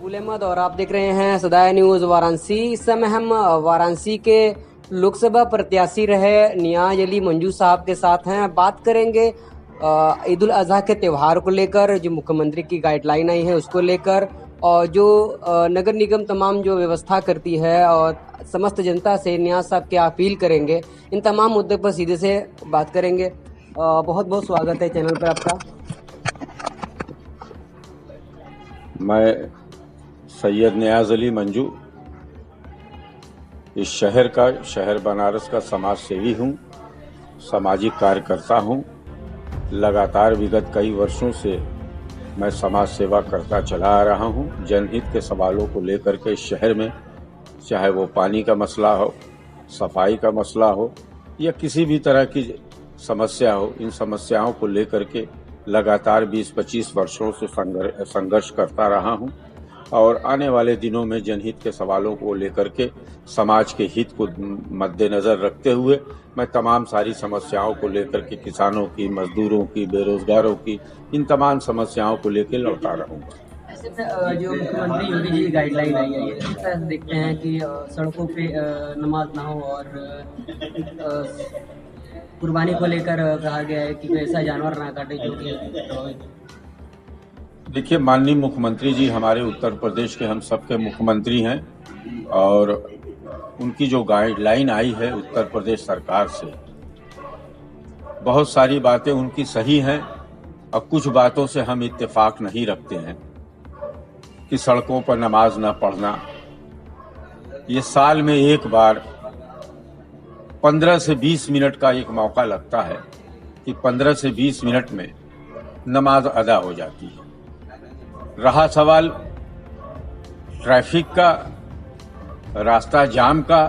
मकबूल अहमद और आप देख रहे हैं सदाया न्यूज़ वाराणसी। इस समय हम वाराणसी के लोकसभा प्रत्याशी रहे नियाज अली मंजू साहब के साथ हैं। बात करेंगे ईद उल अजहा के त्यौहार को लेकर, जो मुख्यमंत्री की गाइडलाइन आई है उसको लेकर, और जो नगर निगम तमाम जो व्यवस्था करती है और समस्त जनता से नियाज साहब क्या अपील करेंगे, इन तमाम मुद्दों पर सीधे से बात करेंगे। बहुत बहुत स्वागत है चैनल पर आपका। मैं सैयद नियाज अली मंजू इस शहर बनारस का समाज सेवी हूँ, सामाजिक कार्यकर्ता हूँ। लगातार विगत कई वर्षों से मैं समाज सेवा करता चला आ रहा हूँ। जनहित के सवालों को लेकर के शहर में, चाहे वो पानी का मसला हो, सफाई का मसला हो या किसी भी तरह की समस्या हो, इन समस्याओं को लेकर के लगातार 20-25 वर्षों से संघर्ष करता रहा हूं और आने वाले दिनों में जनहित के सवालों को लेकर के समाज के हित को मद्देनजर रखते हुए मैं तमाम सारी समस्याओं को लेकर के किसानों की, मजदूरों की, बेरोजगारों की, इन तमाम समस्याओं को लेकर लड़ता रहूंगा। ऐसे जो मुख्यमंत्री योगी जी की गाइडलाइन आई है, इस तरह देखते हैं कि सड़कों पे नमाज ना हो और कुर्बानी को लेकर कहा गया है कि ऐसा जानवर ना काटे जो कि। देखिए, माननीय मुख्यमंत्री जी हमारे उत्तर प्रदेश के हम सबके मुख्यमंत्री हैं और उनकी जो गाइडलाइन आई है उत्तर प्रदेश सरकार से, बहुत सारी बातें उनकी सही हैं और कुछ बातों से हम इत्तेफाक नहीं रखते हैं कि सड़कों पर नमाज न पढ़ना। ये साल में एक बार 15 से 20 मिनट का एक मौका लगता है कि 15 से 20 मिनट में नमाज अदा हो जाती है। रहा सवाल ट्रैफिक का, रास्ता जाम का,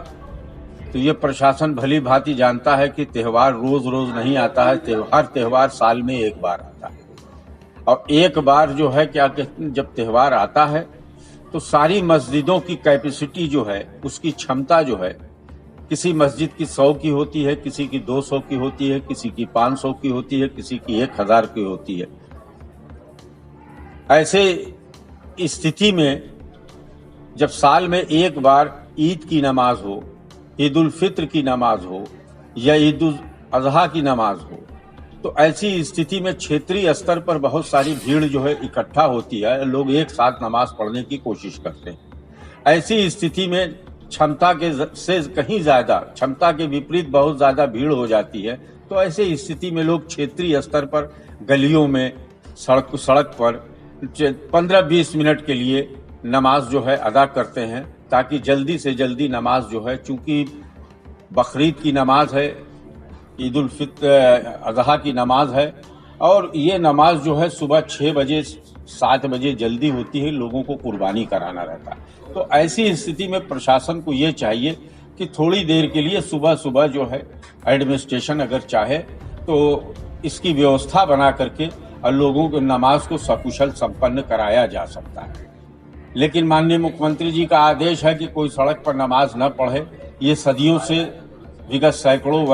तो ये प्रशासन भली भांति जानता है कि त्यौहार रोज रोज नहीं आता है, त्यौहार साल में एक बार आता है। और एक बार जो है क्या कहते हैं, जब त्यौहार आता है तो सारी मस्जिदों की कैपेसिटी जो है, उसकी क्षमता जो है, किसी मस्जिद की 100 की होती है, किसी की 200 की होती है, किसी की 500 की होती है, किसी की 1000 की होती है। ऐसे स्थिति में जब साल में एक बार ईद की नमाज हो, ईद उल फित्र की नमाज हो या ईद उल अजहा की नमाज हो, तो ऐसी स्थिति में क्षेत्रीय स्तर पर बहुत सारी भीड़ जो है इकट्ठा होती है, लोग एक साथ नमाज पढ़ने की कोशिश करते हैं। ऐसी स्थिति में क्षमता के से कहीं ज्यादा, क्षमता के विपरीत बहुत ज्यादा भीड़ हो जाती है। तो ऐसे स्थिति में लोग क्षेत्रीय स्तर पर गलियों में, सड़क पर 15-20 मिनट के लिए नमाज जो है अदा करते हैं, ताकि जल्दी से जल्दी नमाज जो है, चूंकि बकरीद की नमाज है, ईद उल फित्र अजहा की नमाज है और ये नमाज जो है सुबह 6 बजे 7 बजे जल्दी होती है, लोगों को कुर्बानी कराना रहता है। तो ऐसी स्थिति में प्रशासन को ये चाहिए कि थोड़ी देर के लिए सुबह सुबह जो है एडमिनिस्ट्रेशन अगर चाहे तो इसकी व्यवस्था बना करके और लोगों को नमाज को सकुशल संपन्न कराया जा सकता है। लेकिन माननीय मुख्यमंत्री जी का आदेश है कि कोई सड़क पर नमाज न पढ़े। ये सदियों से, विगत सैकड़ों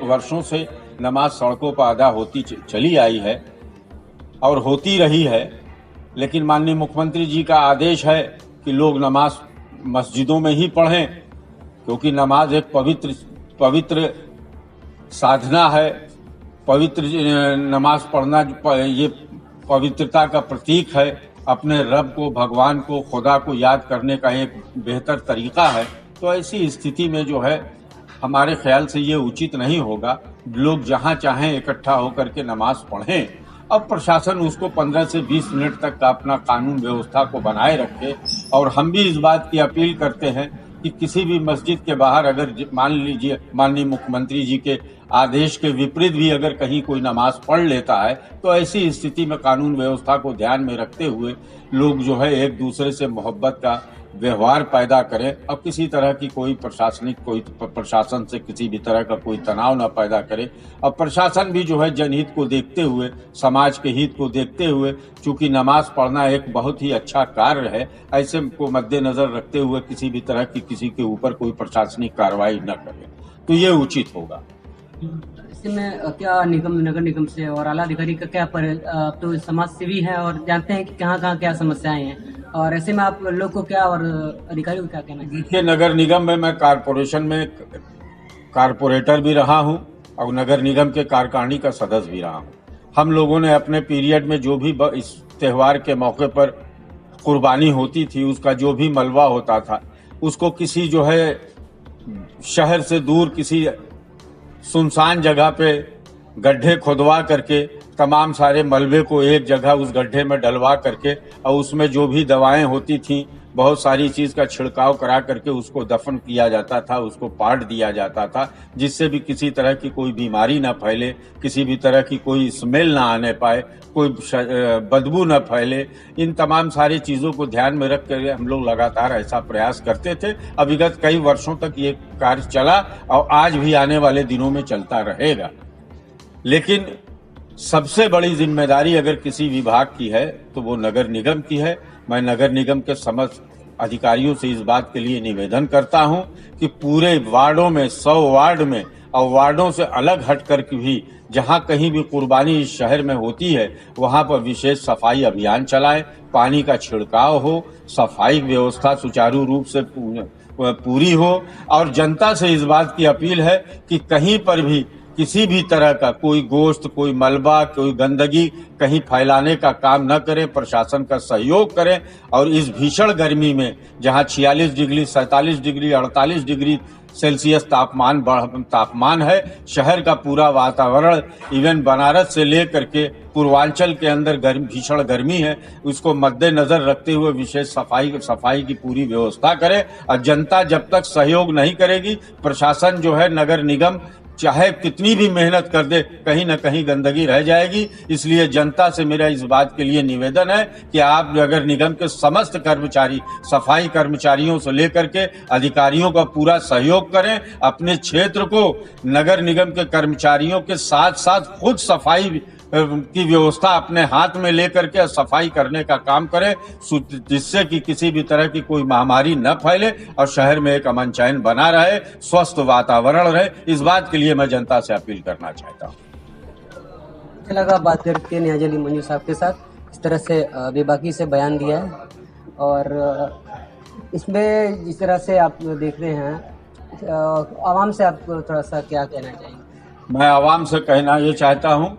वर्षों से नमाज सड़कों पर अदा होती चली आई है और होती रही है। लेकिन माननीय मुख्यमंत्री जी का आदेश है कि लोग नमाज मस्जिदों में ही पढ़ें, क्योंकि नमाज एक पवित्र साधना है। पवित्र नमाज पढ़ना ये पवित्रता का प्रतीक है। अपने रब को, भगवान को, खुदा को याद करने का एक बेहतर तरीका है। तो ऐसी स्थिति में जो है हमारे ख्याल से ये उचित नहीं होगा, लोग जहां चाहें इकट्ठा होकर के नमाज पढ़ें। अब प्रशासन उसको 15 से 20 मिनट तक का अपना कानून व्यवस्था को बनाए रखे। और हम भी इस बात की अपील करते हैं कि किसी भी मस्जिद के बाहर अगर मान लीजिए माननीय मुख्यमंत्री जी के आदेश के विपरीत भी अगर कहीं कोई नमाज पढ़ लेता है, तो ऐसी स्थिति में कानून व्यवस्था को ध्यान में रखते हुए लोग जो है एक दूसरे से मोहब्बत का व्यवहार पैदा करें और किसी तरह की कोई प्रशासन से किसी भी तरह का कोई तनाव न पैदा करे। और प्रशासन भी जो है जनहित को देखते हुए, समाज के हित को देखते हुए, चूंकि नमाज पढ़ना एक बहुत ही अच्छा कार्य है, ऐसे को मद्देनजर रखते हुए किसी भी तरह की किसी के ऊपर कोई प्रशासनिक कार्रवाई न करे, तो ये उचित होगा। इसमें क्या नगर निगम से और आला अधिकारी का क्या तो समाज सेवी हैं और जानते हैं कि कहाँ क्या समस्याएं हैं, और ऐसे में आप लोग को क्या और अधिकारियों को क्या कहना चाहिए? देखिए, नगर निगम में मैं कारपोरेशन में कारपोरेटर भी रहा हूं और नगर निगम के कार्यकारिणी का सदस्य भी रहा हूं। हम लोगों ने अपने पीरियड में जो भी इस त्योहार के मौके पर कुर्बानी होती थी, उसका जो भी मलबा होता था, उसको किसी जो है शहर से दूर किसी सुनसान जगह पे गड्ढे खुदवा करके तमाम सारे मलबे को एक जगह उस गड्ढे में डलवा करके और उसमें जो भी दवाएं होती थीं, बहुत सारी चीज का छिड़काव करा करके उसको दफन किया जाता था, उसको पाट दिया जाता था, जिससे भी किसी तरह की कोई बीमारी ना फैले, किसी भी तरह की कोई स्मेल ना आने पाए, कोई बदबू न फैले। इन तमाम सारी चीजों को ध्यान में रख कर हम लोग लगातार ऐसा प्रयास करते थे। विगत कई वर्षों तक ये कार्य चला और आज भी आने वाले दिनों में चलता रहेगा। लेकिन सबसे बड़ी जिम्मेदारी अगर किसी विभाग की है तो वो नगर निगम की है। मैं नगर निगम के समस्त अधिकारियों से इस बात के लिए निवेदन करता हूं कि पूरे वार्डों में 100 वार्ड में और वार्डों से अलग हट कर भी जहां कहीं भी कुर्बानी इस शहर में होती है वहां पर विशेष सफाई अभियान चलाएं, पानी का छिड़काव हो, सफाई व्यवस्था सुचारू रूप से पूरी हो। और जनता से इस बात की अपील है कि कहीं पर भी किसी भी तरह का कोई गोश्त, कोई मलबा, कोई गंदगी कहीं फैलाने का काम न करें, प्रशासन का सहयोग करें। और इस भीषण गर्मी में जहां 46 डिग्री, 47 डिग्री, 48 डिग्री सेल्सियस तापमान है, शहर का पूरा वातावरण इवन बनारस से लेकर के पूर्वांचल के अंदर भीषण गर्मी है, उसको मद्देनजर रखते हुए विशेष सफाई की पूरी व्यवस्था करें। और जनता जब तक सहयोग नहीं करेगी, प्रशासन जो है नगर निगम चाहे कितनी भी मेहनत कर दे, कहीं न कहीं गंदगी रह जाएगी। इसलिए जनता से मेरा इस बात के लिए निवेदन है कि आप नगर निगम के समस्त कर्मचारी, सफाई कर्मचारियों से लेकर के अधिकारियों का पूरा सहयोग करें। अपने क्षेत्र को नगर निगम के कर्मचारियों के साथ साथ खुद सफाई की व्यवस्था अपने हाथ में लेकर के सफाई करने का काम करें, जिससे कि किसी भी तरह की कोई महामारी न फैले और शहर में एक अमन चैन बना रहे, स्वस्थ वातावरण रहे। इस बात के लिए मैं जनता से अपील करना चाहता हूँ। अच्छा लगा बात करके नियाज अली मंजू साहब के साथ, इस तरह से बेबाकी से बयान दिया है। और इसमें जिस तरह से आप देख रहे हैं, आवाम से आप थोड़ा सा क्या कहना चाहेंगे? मैं आवाम से कहना ये चाहता हूँ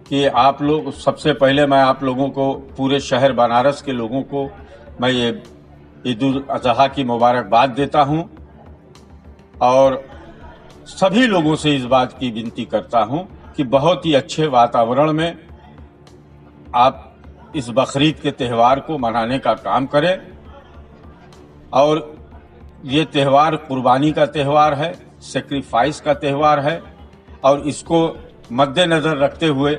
कि आप लोग, सबसे पहले मैं आप लोगों को, पूरे शहर बनारस के लोगों को मैं ये ईद उल अजहा की मुबारकबाद देता हूं और सभी लोगों से इस बात की विनती करता हूं कि बहुत ही अच्छे वातावरण में आप इस बकरीद के त्यौहार को मनाने का काम करें। और ये त्यौहार कुर्बानी का त्यौहार है, सेक्रीफाइस का त्यौहार है और इसको मद्देनजर रखते हुए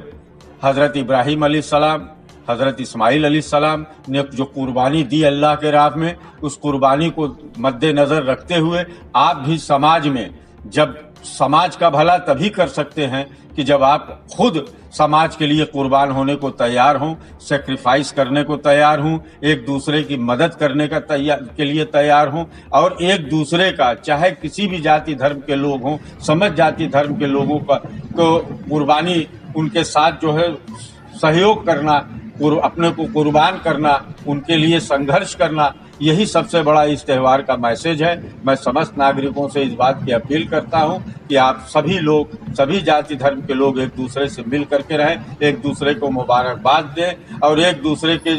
हजरत इब्राहिम अलैहिस्सलाम, हजरत इस्माइल अलैहिस्सलाम ने जो कुर्बानी दी अल्लाह के राह में, उस कुर्बानी को मद्देनजर रखते हुए आप भी समाज में, जब समाज का भला तभी कर सकते हैं कि जब आप खुद समाज के लिए कुर्बान होने को तैयार हों, सेक्रीफाइस करने को तैयार हों, एक दूसरे की मदद करने के लिए तैयार हों और एक दूसरे का, चाहे किसी भी जाति धर्म के लोग हों, समझ जाति धर्म के लोगों का तो कुर्बानी, उनके साथ जो है सहयोग करना, अपने को कुर्बान करना, उनके लिए संघर्ष करना, यही सबसे बड़ा इस त्यौहार का मैसेज है। मैं समस्त नागरिकों से इस बात की अपील करता हूं कि आप सभी लोग, सभी जाति धर्म के लोग एक दूसरे से मिल करके रहें, एक दूसरे को मुबारकबाद दें और एक दूसरे के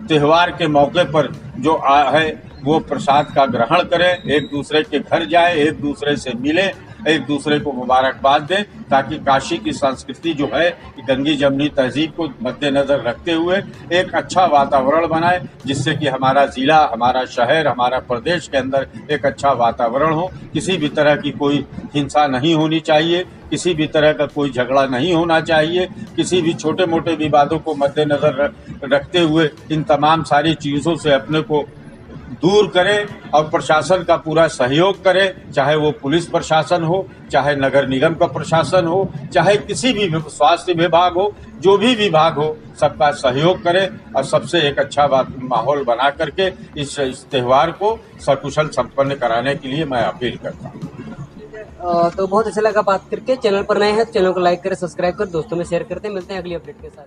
त्यौहार के मौके पर जो है वो प्रसाद का ग्रहण करें, एक दूसरे के घर जाए, एक दूसरे से मिले, एक दूसरे को मुबारकबाद दें, ताकि काशी की संस्कृति जो है गंगी जमनी तहजीब को मद्देनजर रखते हुए एक अच्छा वातावरण बनाए, जिससे कि हमारा जिला, हमारा शहर, हमारा प्रदेश के अंदर एक अच्छा वातावरण हो। किसी भी तरह की कोई हिंसा नहीं होनी चाहिए, किसी भी तरह का कोई झगड़ा नहीं होना चाहिए, किसी भी छोटे मोटे विवादों को मद्देनजर रखते हुए इन तमाम सारी चीजों से अपने को दूर करें और प्रशासन का पूरा सहयोग करें, चाहे वो पुलिस प्रशासन हो, चाहे नगर निगम का प्रशासन हो, चाहे किसी भी स्वास्थ्य विभाग हो, जो भी विभाग हो, सबका सहयोग करें और सबसे एक अच्छा माहौल बना करके इस त्यौहार को सकुशल संपन्न कराने के लिए मैं अपील करता हूँ। तो बहुत अच्छा लगा बात करके। चैनल पर नए हैं, चैनल को लाइक करें, सब्सक्राइब कर दोस्तों में शेयर करते हैं। मिलते हैं अगली अपडेट के साथ।